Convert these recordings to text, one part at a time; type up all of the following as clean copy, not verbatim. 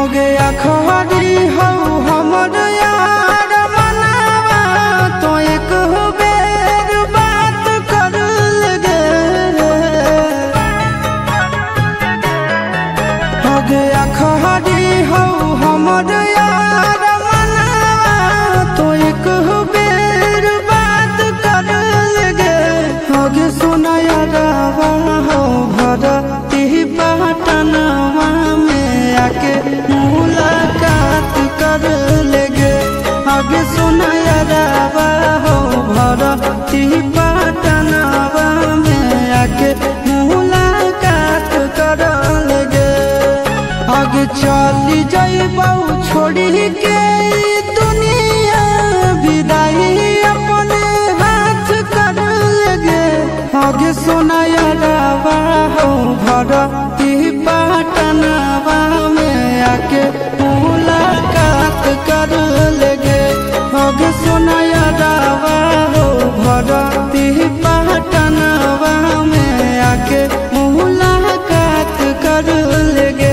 हो गया खरी हो हमर यार मनावा तो एक बेर बात कर लगे। हो गया खरी हो हमर यार मनावा तो एक बेर बात कर लगे। हो गे सोना यारावा हो भरती पटनवा में आके मुलाकात कर लेगे। आगे सुना यारावा हो भरती पटनवा में आके मुलाकात कर लेगे। आगे चली जाइबौ छोड़ी के दुनिया विदाई अपने हाथ कर लेगे। आगे सुना यारावा हो भरती पटनवा में आके मुलाकात कर लेगे। आगे सुना यारावा हो भरती पटनवा में आके मुलाकात कर लेगे।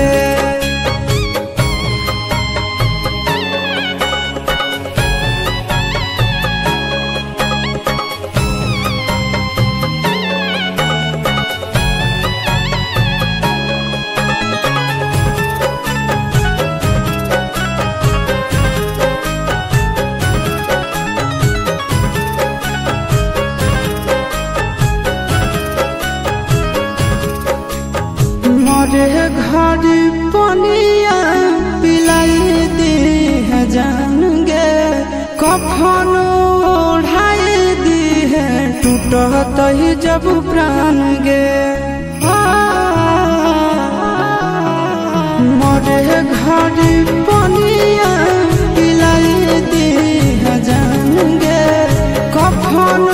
मोरे घर पनिया पिलाई दी है जान गे। कफन ओढ़ाई दी है टूटत ही जब प्राण गे। मोरे घर पनिया पिलाई दी है जान गे। कफन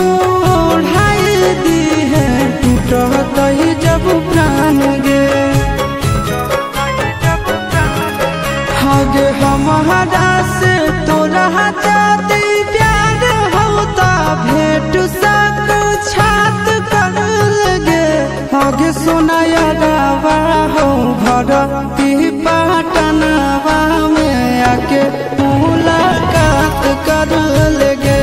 ओढ़ाई दी है टूटत ही जब प्राण गे। आगे हमारा से तोरा जाती प्यार होता भेंट साथ छात कर लगे। आगे सोना यारावा हो भरती पटनवा में आके मुलाकात कर लेगे।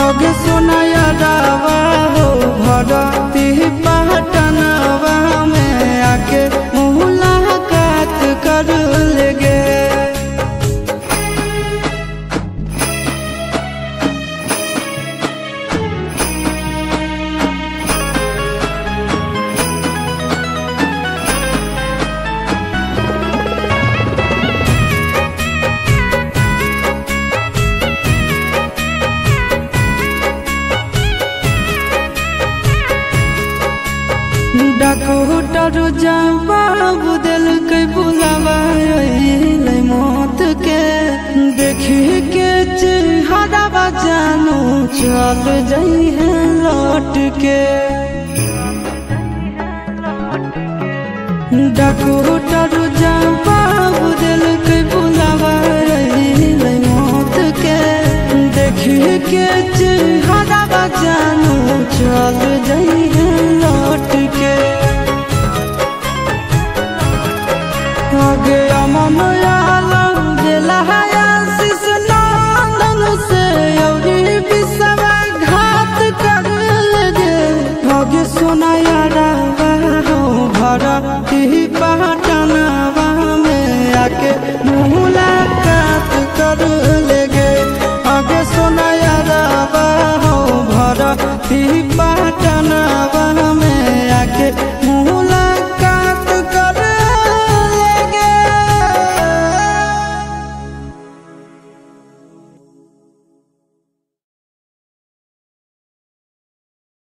आगे सोना यारावा हो भरती पटनवा में आके मुलाकात कर लेगे। डॉक्टर जवाब दिल के बुलावा मौत के। देखी के चेहरा जानू चल जाई है लौट के। डॉक्टर जवाब दिल के बुलावा मौत के। देखी के चेहरा जानू चल जाई है लौट